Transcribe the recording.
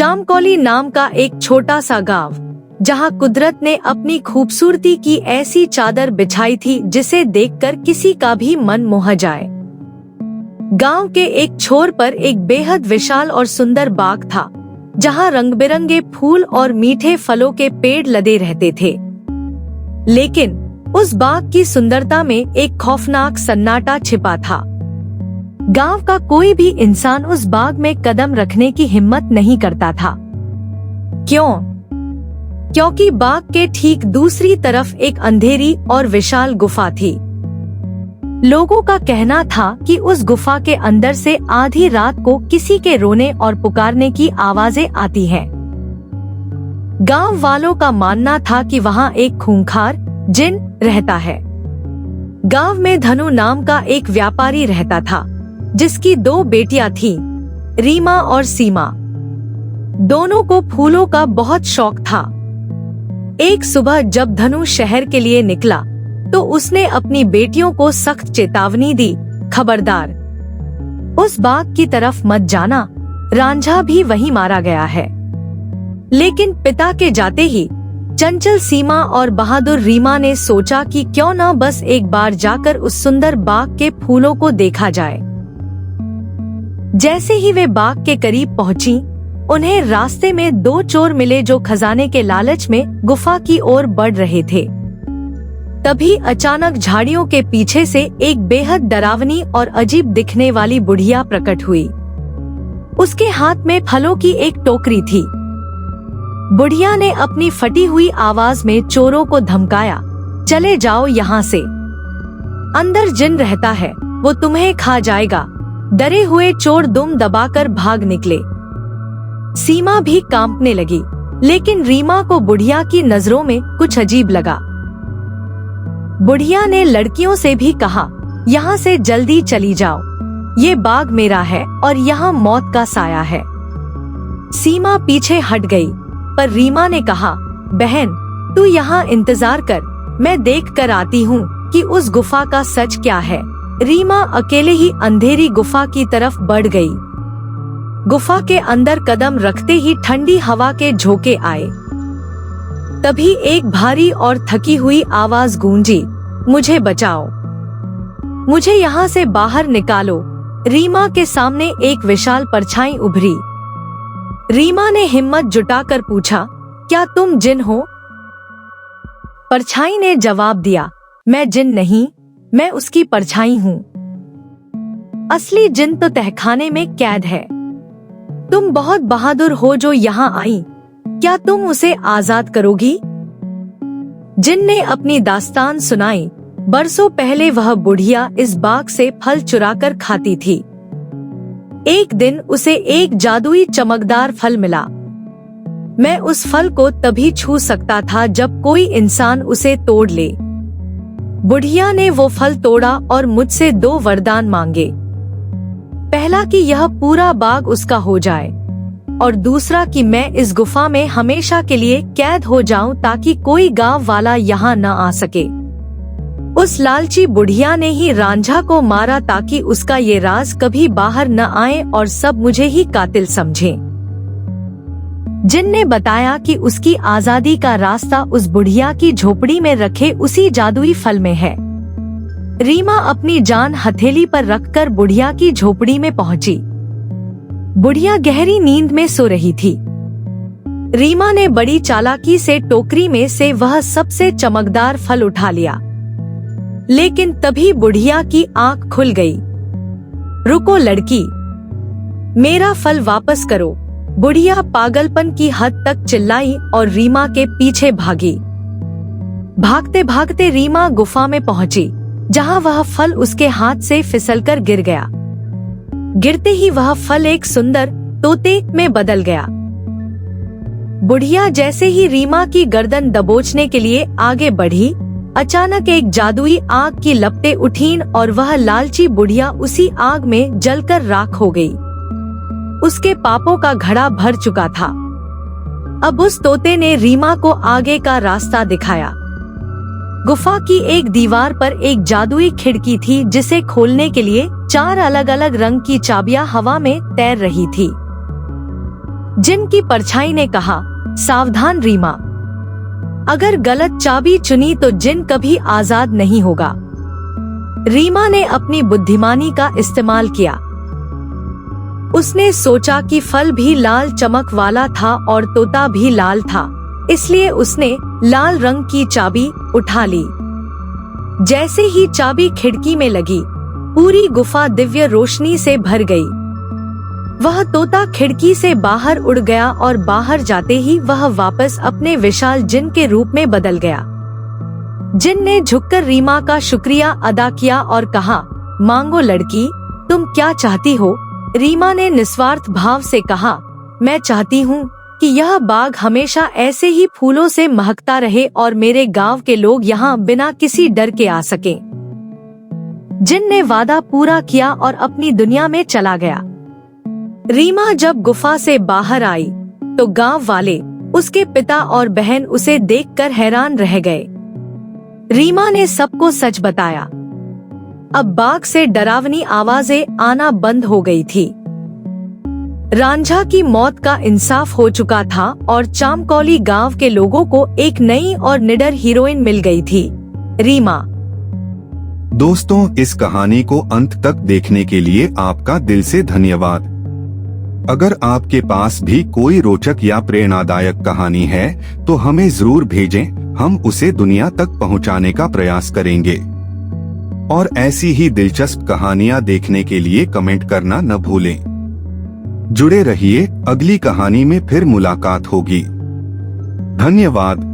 जामकौली नाम का एक छोटा सा गांव, जहां कुदरत ने अपनी खूबसूरती की ऐसी चादर बिछाई थी जिसे देखकर किसी का भी मन मोह जाए। गांव के एक छोर पर एक बेहद विशाल और सुंदर बाग था, जहां रंग बिरंगे फूल और मीठे फलों के पेड़ लदे रहते थे। लेकिन उस बाग की सुंदरता में एक खौफनाक सन्नाटा छिपा था। गांव का कोई भी इंसान उस बाग में कदम रखने की हिम्मत नहीं करता था। क्यों? क्योंकि बाग के ठीक दूसरी तरफ एक अंधेरी और विशाल गुफा थी। लोगों का कहना था कि उस गुफा के अंदर से आधी रात को किसी के रोने और पुकारने की आवाजें आती हैं। गांव वालों का मानना था कि वहां एक खूंखार जिन रहता है। गांव में धनु नाम का एक व्यापारी रहता था, जिसकी 2 बेटियां थीं, रीमा और सीमा। दोनों को फूलों का बहुत शौक था। एक सुबह जब धनु शहर के लिए निकला, तो उसने अपनी बेटियों को सख्त चेतावनी दी, खबरदार, उस बाग की तरफ मत जाना, रांझा भी वहीं मारा गया है। लेकिन पिता के जाते ही चंचल सीमा और बहादुर रीमा ने सोचा कि क्यों न बस एक बार जाकर उस सुंदर बाग के फूलों को देखा जाए। जैसे ही वे बाग के करीब पहुंची, उन्हें रास्ते में 2 चोर मिले जो खजाने के लालच में गुफा की ओर बढ़ रहे थे। तभी अचानक झाड़ियों के पीछे से एक बेहद डरावनी और अजीब दिखने वाली बुढ़िया प्रकट हुई। उसके हाथ में फलों की एक टोकरी थी। बुढ़िया ने अपनी फटी हुई आवाज में चोरों को धमकाया, चले जाओ यहाँ से, अंदर जिन रहता है, वो तुम्हें खा जाएगा। डरे हुए चोर दुम दबाकर भाग निकले। सीमा भी कांपने लगी, लेकिन रीमा को बुढ़िया की नजरों में कुछ अजीब लगा। बुढ़िया ने लड़कियों से भी कहा, यहाँ से जल्दी चली जाओ, ये बाग मेरा है और यहाँ मौत का साया है। सीमा पीछे हट गई, पर रीमा ने कहा, बहन, तू यहाँ इंतजार कर, मैं देख कर आती हूँ कि उस गुफा का सच क्या है। रीमा अकेले ही अंधेरी गुफा की तरफ बढ़ गई। गुफा के अंदर कदम रखते ही ठंडी हवा के झोंके आए। तभी एक भारी और थकी हुई आवाज गूंजी, मुझे बचाओ, मुझे यहाँ से बाहर निकालो। रीमा के सामने एक विशाल परछाई उभरी। रीमा ने हिम्मत जुटाकर पूछा, क्या तुम जिन हो? परछाई ने जवाब दिया, मैं जिन नहीं, मैं उसकी परछाई हूँ। असली जिन तो तहखाने में कैद है। तुम बहुत बहादुर हो जो यहाँ आई, क्या तुम उसे आजाद करोगी? जिन ने अपनी दास्तान सुनाई। बरसों पहले वह बुढ़िया इस बाग से फल चुराकर खाती थी। एक दिन उसे एक जादुई चमकदार फल मिला। मैं उस फल को तभी छू सकता था जब कोई इंसान उसे तोड़ ले। बुढ़िया ने वो फल तोड़ा और मुझसे 2 वरदान मांगे। पहला कि यह पूरा बाग उसका हो जाए, और दूसरा कि मैं इस गुफा में हमेशा के लिए कैद हो जाऊं ताकि कोई गांव वाला यहाँ न आ सके। उस लालची बुढ़िया ने ही रांझा को मारा ताकि उसका ये राज कभी बाहर न आए और सब मुझे ही कातिल समझें। जिन ने बताया कि उसकी आजादी का रास्ता उस बुढ़िया की झोपड़ी में रखे उसी जादुई फल में है। रीमा अपनी जान हथेली पर रखकर बुढ़िया की झोपड़ी में पहुंची। बुढ़िया गहरी नींद में सो रही थी। रीमा ने बड़ी चालाकी से टोकरी में से वह सबसे चमकदार फल उठा लिया। लेकिन तभी बुढ़िया की आंख खुल गई। रुको लड़की, मेरा फल वापस करो। बुढ़िया पागलपन की हद तक चिल्लाई और रीमा के पीछे भागी। भागते भागते रीमा गुफा में पहुंची, जहां वह फल उसके हाथ से फिसलकर गिर गया। गिरते ही वह फल एक सुंदर तोते में बदल गया। बुढ़िया जैसे ही रीमा की गर्दन दबोचने के लिए आगे बढ़ी, अचानक एक जादुई आग की लपटें उठीं और वह लालची बुढ़िया उसी आग में जलकर राख हो गई। उसके पापों का घड़ा भर चुका था। अब उस तोते ने रीमा को आगे का रास्ता दिखाया। गुफा की एक दीवार पर एक जादुई खिड़की थी, जिसे खोलने के लिए 4 अलग अलग रंग की चाबियां हवा में तैर रही थी। जिन की परछाई ने कहा, सावधान रीमा, अगर गलत चाबी चुनी तो जिन कभी आजाद नहीं होगा। रीमा ने अपनी बुद्धिमानी का इस्तेमाल किया। उसने सोचा कि फल भी लाल चमक वाला था और तोता भी लाल था, इसलिए उसने लाल रंग की चाबी उठा ली। जैसे ही चाबी खिड़की में लगी, पूरी गुफा दिव्य रोशनी से भर गई। वह तोता खिड़की से बाहर उड़ गया और बाहर जाते ही वह वापस अपने विशाल जिन के रूप में बदल गया। जिन ने झुककर रीमा का शुक्रिया अदा किया और कहा, मांगो लड़की, तुम क्या चाहती हो? रीमा ने निस्वार्थ भाव से कहा, मैं चाहती हूँ कि यह बाग हमेशा ऐसे ही फूलों से महकता रहे और मेरे गांव के लोग यहाँ बिना किसी डर के आ सकें। जिन ने वादा पूरा किया और अपनी दुनिया में चला गया। रीमा जब गुफा से बाहर आई तो गांव वाले, उसके पिता और बहन उसे देखकर हैरान रह गए। रीमा ने सबको सच बताया। अब बाग से डरावनी आवाजें आना बंद हो गई थी। रांझा की मौत का इंसाफ हो चुका था और चामकौली गांव के लोगों को एक नई और निडर हीरोइन मिल गई थी, रीमा। दोस्तों, इस कहानी को अंत तक देखने के लिए आपका दिल से धन्यवाद। अगर आपके पास भी कोई रोचक या प्रेरणादायक कहानी है तो हमें जरूर भेजें, हम उसे दुनिया तक पहुंचाने का प्रयास करेंगे। और ऐसी ही दिलचस्प कहानियां देखने के लिए कमेंट करना न भूलें। जुड़े रहिए, अगली कहानी में फिर मुलाकात होगी। धन्यवाद।